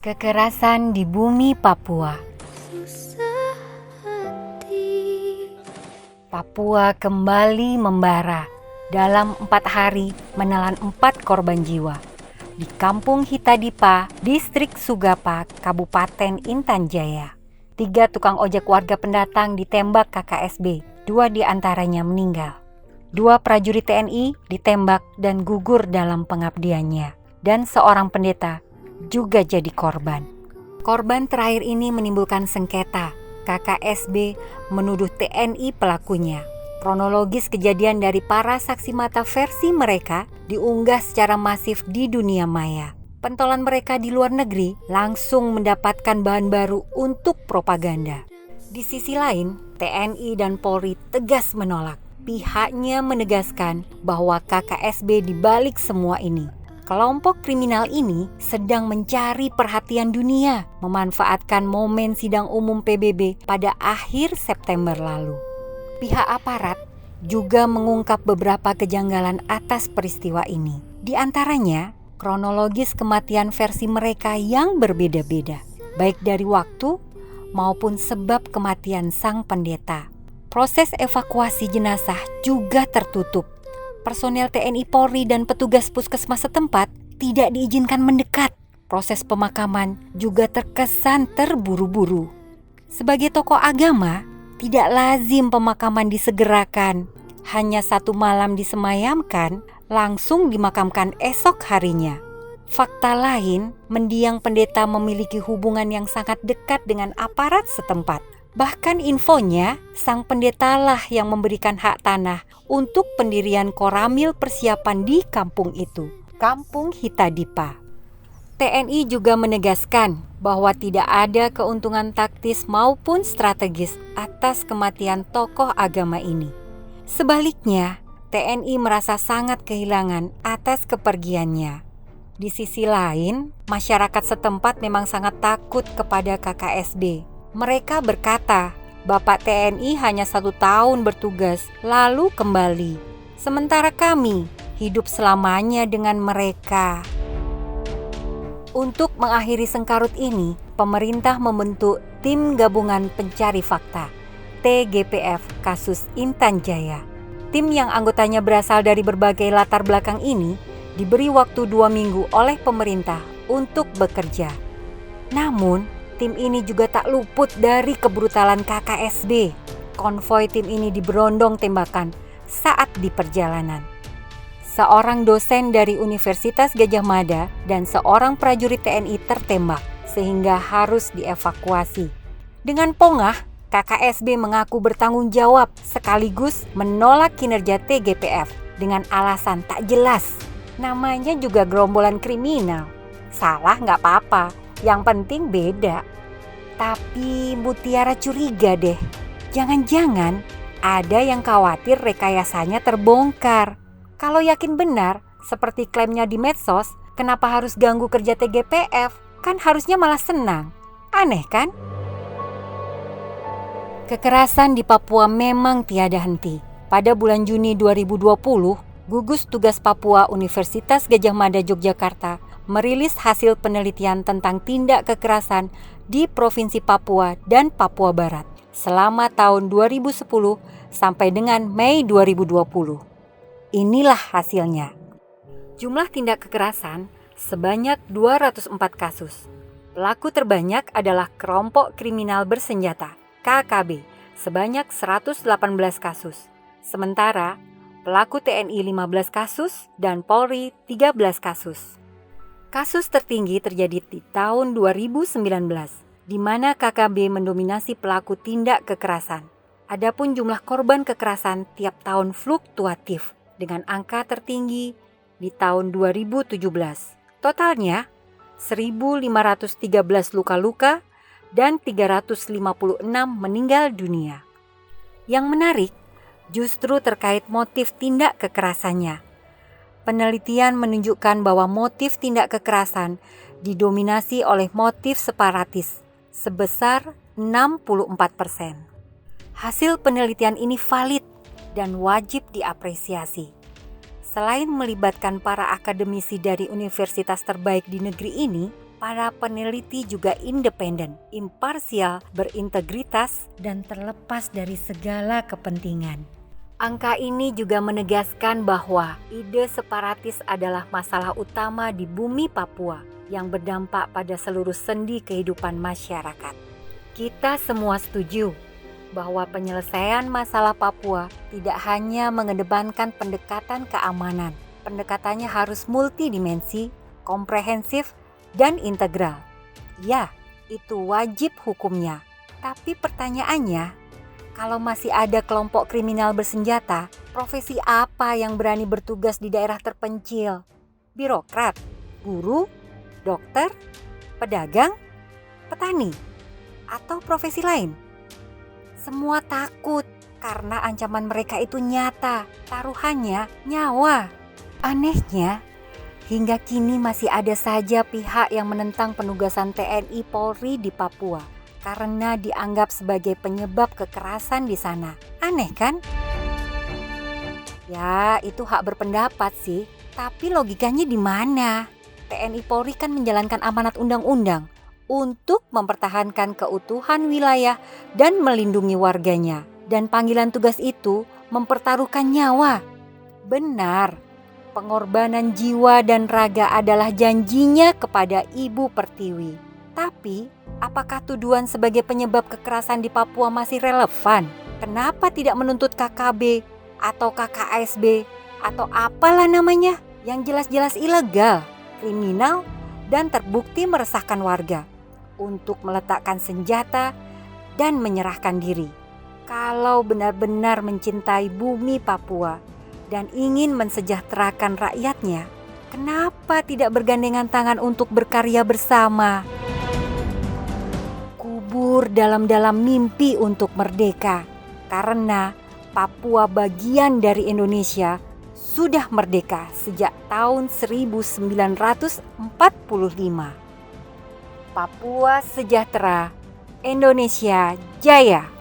Kekerasan di bumi Papua. Papua kembali membara. Dalam 4 hari menelan 4 korban jiwa. Di Kampung Hitadipa, Distrik Sugapa, Kabupaten Intan Jaya. 3 tukang ojek warga pendatang ditembak KKSB, 2 diantaranya meninggal. 2 prajurit TNI ditembak dan gugur dalam pengabdiannya. Dan seorang pendeta juga jadi korban. Korban terakhir ini menimbulkan sengketa. KKSB menuduh TNI pelakunya. Kronologis kejadian dari para saksi mata versi mereka diunggah secara masif di dunia maya. Pentolan mereka di luar negeri langsung mendapatkan bahan baru untuk propaganda. Di sisi lain, TNI dan Polri tegas menolak. Pihaknya menegaskan bahwa KKSB dibalik semua ini. Kelompok kriminal ini sedang mencari perhatian dunia, memanfaatkan momen sidang umum PBB pada akhir September lalu. Pihak aparat juga mengungkap beberapa kejanggalan atas peristiwa ini. Di antaranya, kronologis kematian versi mereka yang berbeda-beda, baik dari waktu maupun sebab kematian sang pendeta. Proses evakuasi jenazah juga tertutup. Personel TNI Polri dan petugas puskesmas setempat tidak diizinkan mendekat. Proses pemakaman juga terkesan terburu-buru. Sebagai tokoh agama, tidak lazim pemakaman disegerakan. Hanya 1 malam disemayamkan, langsung dimakamkan esok harinya. Fakta lain, mendiang pendeta memiliki hubungan yang sangat dekat dengan aparat setempat. Bahkan infonya, sang pendetalah yang memberikan hak tanah untuk pendirian koramil persiapan di kampung itu, Kampung Hitadipa. TNI juga menegaskan bahwa tidak ada keuntungan taktis maupun strategis atas kematian tokoh agama ini. Sebaliknya, TNI merasa sangat kehilangan atas kepergiannya. Di sisi lain, masyarakat setempat memang sangat takut kepada KKSB. Mereka berkata, Bapak TNI hanya 1 tahun bertugas, lalu kembali. Sementara kami hidup selamanya dengan mereka. Untuk mengakhiri sengkarut ini, pemerintah membentuk Tim Gabungan Pencari Fakta, TGPF kasus Intan Jaya. Tim yang anggotanya berasal dari berbagai latar belakang ini diberi waktu 2 minggu oleh pemerintah untuk bekerja. Namun, tim ini juga tak luput dari kebrutalan KKSB. Konvoi tim ini diberondong tembakan saat di perjalanan. Seorang dosen dari Universitas Gadjah Mada dan seorang prajurit TNI tertembak sehingga harus dievakuasi. Dengan pongah, KKSB mengaku bertanggung jawab sekaligus menolak kinerja TGPF dengan alasan tak jelas. Namanya juga gerombolan kriminal. Salah nggak apa-apa. Yang penting beda. Tapi Mutiara curiga deh. Jangan-jangan ada yang khawatir rekayasanya terbongkar. Kalau yakin benar, seperti klaimnya di medsos, kenapa harus ganggu kerja TGPF? Kan harusnya malah senang. Aneh kan? Kekerasan di Papua memang tiada henti. Pada bulan Juni 2020, gugus tugas Papua Universitas Gadjah Mada Yogyakarta merilis hasil penelitian tentang tindak kekerasan di Provinsi Papua dan Papua Barat selama tahun 2010 sampai dengan Mei 2020. Inilah hasilnya. Jumlah tindak kekerasan sebanyak 204 kasus. Pelaku terbanyak adalah kelompok kriminal bersenjata, KKB, sebanyak 118 kasus. Sementara pelaku TNI 15 kasus dan Polri 13 kasus. Kasus tertinggi terjadi di tahun 2019, di mana KKB mendominasi pelaku tindak kekerasan. Adapun jumlah korban kekerasan tiap tahun fluktuatif, dengan angka tertinggi di tahun 2017. Totalnya 1.513 luka-luka dan 356 meninggal dunia. Yang menarik, justru terkait motif tindak kekerasannya. Penelitian menunjukkan bahwa motif tindak kekerasan didominasi oleh motif separatis sebesar 64%. Hasil penelitian ini valid dan wajib diapresiasi. Selain melibatkan para akademisi dari universitas terbaik di negeri ini, para peneliti juga independen, imparsial, berintegritas, dan terlepas dari segala kepentingan. Angka ini juga menegaskan bahwa ide separatis adalah masalah utama di bumi Papua yang berdampak pada seluruh sendi kehidupan masyarakat. Kita semua setuju bahwa penyelesaian masalah Papua tidak hanya mengedepankan pendekatan keamanan. Pendekatannya harus multidimensi, komprehensif, dan integral. Ya, itu wajib hukumnya. Tapi pertanyaannya, kalau masih ada kelompok kriminal bersenjata, profesi apa yang berani bertugas di daerah terpencil? Birokrat, guru, dokter, pedagang, petani, atau profesi lain? Semua takut karena ancaman mereka itu nyata, taruhannya nyawa. Anehnya, hingga kini masih ada saja pihak yang menentang penugasan TNI Polri di Papua karena dianggap sebagai penyebab kekerasan di sana. Aneh kan? Ya, itu hak berpendapat sih, tapi logikanya di mana? TNI Polri kan menjalankan amanat undang-undang untuk mempertahankan keutuhan wilayah dan melindungi warganya. Dan panggilan tugas itu mempertaruhkan nyawa. Benar. Pengorbanan jiwa dan raga adalah janjinya kepada Ibu Pertiwi. Tapi, apakah tuduhan sebagai penyebab kekerasan di Papua masih relevan? Kenapa tidak menuntut KKB atau KKSB atau apalah namanya yang jelas-jelas ilegal, kriminal, dan terbukti meresahkan warga untuk meletakkan senjata dan menyerahkan diri? Kalau benar-benar mencintai bumi Papua dan ingin mensejahterakan rakyatnya, kenapa tidak bergandengan tangan untuk berkarya bersama? Kubur dalam-dalam mimpi untuk merdeka, karena Papua bagian dari Indonesia sudah merdeka sejak tahun 1945. Papua sejahtera, Indonesia jaya.